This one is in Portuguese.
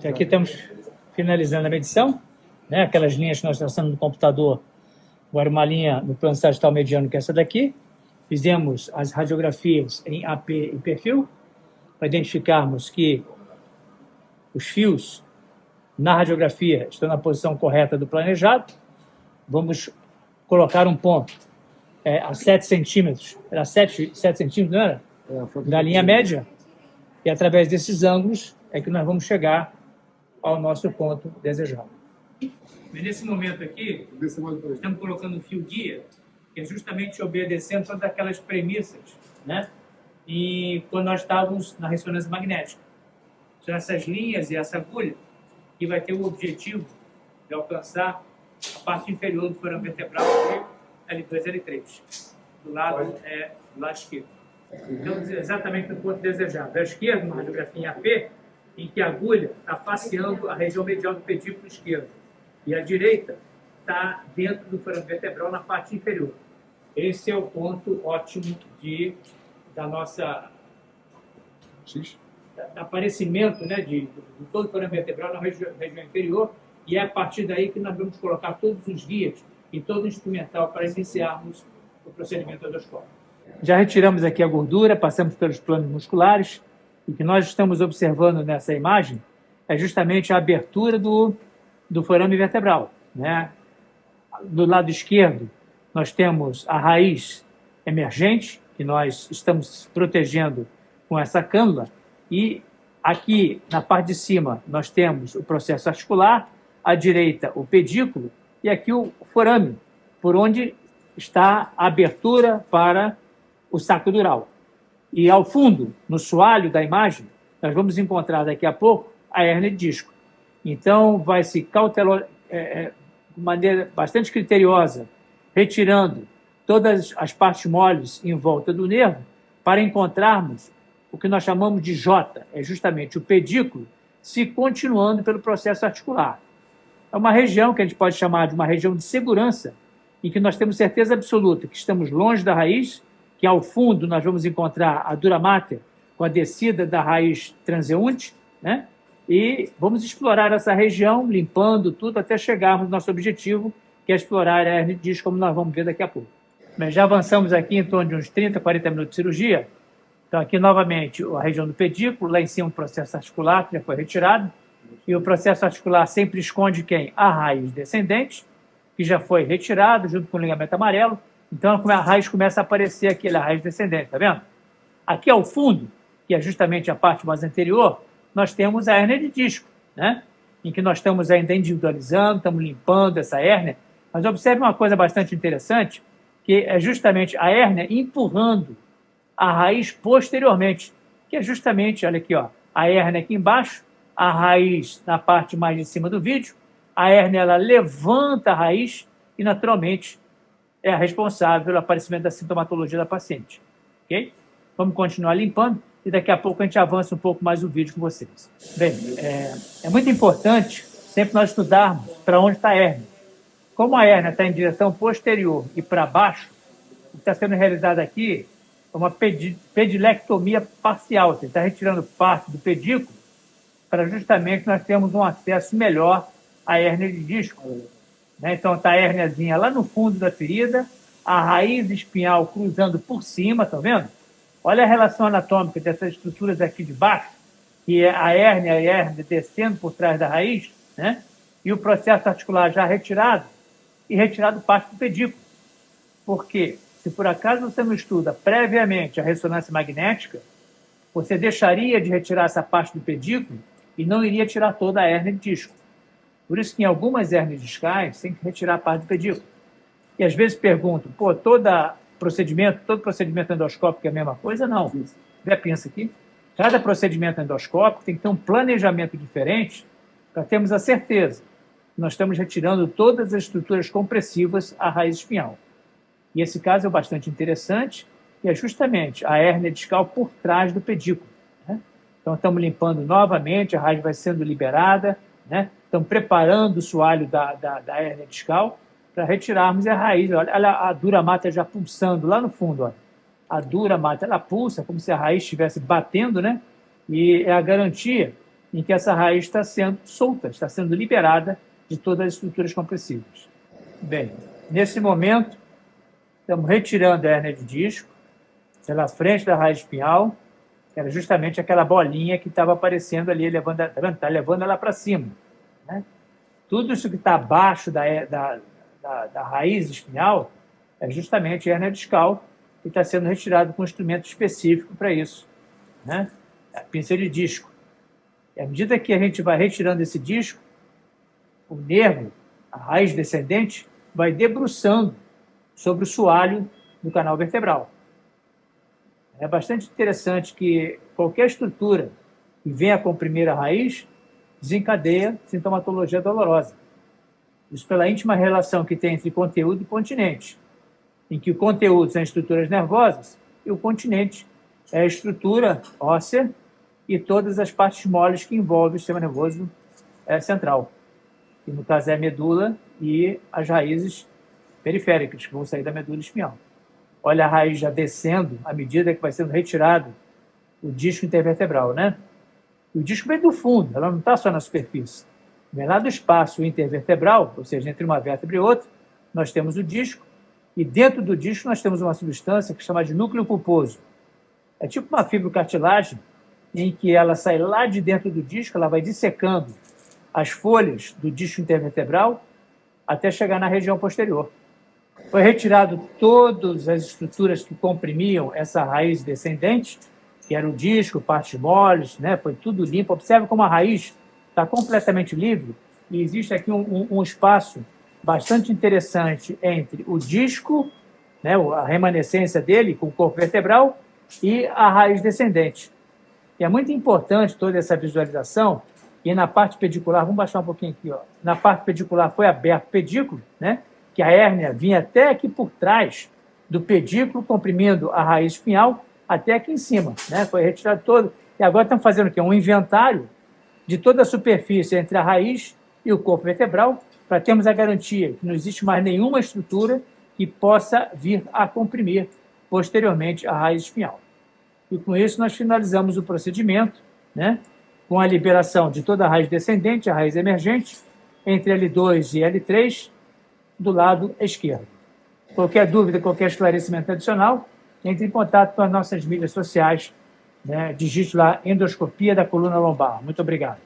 Aqui estamos finalizando a medição, né? Aquelas linhas que nós traçamos no computador, agora uma linha no plano sagital mediano, que é essa daqui. Fizemos as radiografias em AP e perfil, para identificarmos que os fios na radiografia estão na posição correta do planejado. Vamos colocar um ponto a 7 centímetros, era 7 centímetros, não era? Da linha média, e através desses ângulos é que nós vamos chegar ao nosso ponto desejado. Mas nesse momento aqui, estamos colocando um fio guia, que é justamente obedecendo todas aquelas premissas, né? E quando nós estávamos na ressonância magnética. São essas linhas e essa agulha que vai ter o objetivo de alcançar a parte inferior do forame vertebral, L2 e L3, do lado esquerdo. Então, exatamente no ponto desejado. À esquerda, uma radiografia em AP, em que a agulha está faceando a região medial do pedículo esquerdo. E a direita está dentro do forame vertebral, na parte inferior. Esse é o ponto ótimo da nossa... do aparecimento, né, de todo o forame vertebral na região inferior, e é a partir daí que nós vamos colocar todos os guias e todo o instrumental para iniciarmos o procedimento endoscópico. Já retiramos aqui a gordura, passamos pelos planos musculares, e o que nós estamos observando nessa imagem é justamente a abertura do forame vertebral, né? Do lado esquerdo, nós temos a raiz emergente, que nós estamos protegendo com essa cânula, e aqui na parte de cima nós temos o processo articular, à direita o pedículo, e aqui o forame, por onde está a abertura para o saco dural. E ao fundo, no soalho da imagem, nós vamos encontrar daqui a pouco a hérnia de disco. Então, vai se de maneira bastante criteriosa, retirando todas as partes moles em volta do nervo, para encontrarmos o que nós chamamos de J, é justamente o pedículo se continuando pelo processo articular. É uma região que a gente pode chamar de uma região de segurança, em que nós temos certeza absoluta que estamos longe da raiz, que ao fundo nós vamos encontrar a dura mater com a descida da raiz transeunte, né? E vamos explorar essa região, limpando tudo, até chegarmos ao nosso objetivo, que é explorar a hérnia de disco, como nós vamos ver daqui a pouco. Bem, já avançamos aqui em torno de uns 30, 40 minutos de cirurgia. Então, aqui, novamente, a região do pedículo, lá em cima o processo articular, que já foi retirado, e o processo articular sempre esconde quem? A raiz descendente, que já foi retirado, junto com o ligamento amarelo. Então, a raiz começa a aparecer aqui, a raiz descendente, tá vendo? Aqui ao fundo, que é justamente a parte mais anterior, nós temos a hérnia de disco, né? Em que nós estamos ainda individualizando, estamos limpando essa hérnia. Mas observe uma coisa bastante interessante, que é justamente a hérnia empurrando a raiz posteriormente, que é justamente, olha aqui, ó, a hérnia aqui embaixo, a raiz na parte mais de cima do vídeo, a hérnia ela levanta a raiz e, naturalmente, é a responsável pelo aparecimento da sintomatologia da paciente. Ok? Vamos continuar limpando e daqui a pouco a gente avança um pouco mais o vídeo com vocês. Bem, é muito importante sempre nós estudarmos para onde está a hérnia. Como a hérnia está em direção posterior e para baixo, o que está sendo realizado aqui é uma pedilectomia parcial, você está retirando parte do pedículo para justamente nós termos um acesso melhor à hérnia de disco. Né? Então está a hérniazinha lá no fundo da ferida, a raiz espinhal cruzando por cima, tá vendo? Olha a relação anatômica dessas estruturas aqui de baixo, que é a hérnia e a hérnia descendo por trás da raiz, né? E o processo articular já retirado, e retirado parte do pedículo. Porque, se por acaso você não estuda previamente a ressonância magnética, você deixaria de retirar essa parte do pedículo e não iria tirar toda a hérnia de disco. Por isso que em algumas hérnias discais tem que retirar a parte do pedículo. E às vezes perguntam, pô, todo procedimento endoscópico é a mesma coisa? Não. Pensa aqui. Cada procedimento endoscópico tem que ter um planejamento diferente para termos a certeza que nós estamos retirando todas as estruturas compressivas à raiz espinhal. E esse caso é bastante interessante, e é justamente a hérnia discal por trás do pedículo. Né? Então, estamos limpando novamente, a raiz vai sendo liberada, né? Estamos preparando o soalho da hérnia discal para retirarmos a raiz. Olha a dura mater já pulsando lá no fundo. Olha. A dura mater, ela pulsa como se a raiz estivesse batendo, né? E é a garantia em que essa raiz está sendo solta, está sendo liberada de todas as estruturas compressivas. Bem, nesse momento, estamos retirando a hérnia de disco pela frente da raiz espinhal, que era justamente aquela bolinha que estava aparecendo ali, está levando ela para cima, né? Tudo isso que está abaixo da raiz espinhal é justamente a hérnia discal, que está sendo retirado com um instrumento específico para isso, né? A pinça de disco. E à medida que a gente vai retirando esse disco, o nervo, a raiz descendente, vai debruçando sobre o soalho do canal vertebral. É bastante interessante que qualquer estrutura que venha comprimir a raiz desencadeia sintomatologia dolorosa. Isso pela íntima relação que tem entre conteúdo e continente, em que o conteúdo são estruturas nervosas e o continente é a estrutura óssea e todas as partes moles que envolvem o sistema nervoso central, que no caso é a medula e as raízes periféricas, que vão sair da medula espinhal. Olha a raiz já descendo à medida que vai sendo retirado o disco intervertebral, né? O disco vem do fundo, ela não está só na superfície. Vem lá do espaço intervertebral, ou seja, entre uma vértebra e outra, nós temos o disco, e dentro do disco nós temos uma substância que chama de núcleo pulposo. É tipo uma fibrocartilagem em que ela sai lá de dentro do disco, ela vai dissecando as folhas do disco intervertebral até chegar na região posterior. Foi retirado todas as estruturas que comprimiam essa raiz descendente, que era o disco, partes moles, né? Foi tudo limpo. Observe como a raiz está completamente livre e existe aqui um espaço bastante interessante entre o disco, né, a remanescência dele com o corpo vertebral, e a raiz descendente. E é muito importante toda essa visualização. E na parte pedicular, vamos baixar um pouquinho aqui, ó. Na parte pedicular foi aberto o pedículo, né, que a hérnia vinha até aqui por trás do pedículo, comprimindo a raiz espinhal até aqui em cima, né? Foi retirado todo. E agora estamos fazendo o quê? Um inventário de toda a superfície entre a raiz e o corpo vertebral, para termos a garantia que não existe mais nenhuma estrutura que possa vir a comprimir posteriormente a raiz espinhal. E com isso nós finalizamos o procedimento, né, com a liberação de toda a raiz descendente, a raiz emergente, entre L2 e L3, do lado esquerdo. Qualquer dúvida, qualquer esclarecimento adicional, entre em contato com as nossas mídias sociais, né, digite lá endoscopia da coluna lombar. Muito obrigado.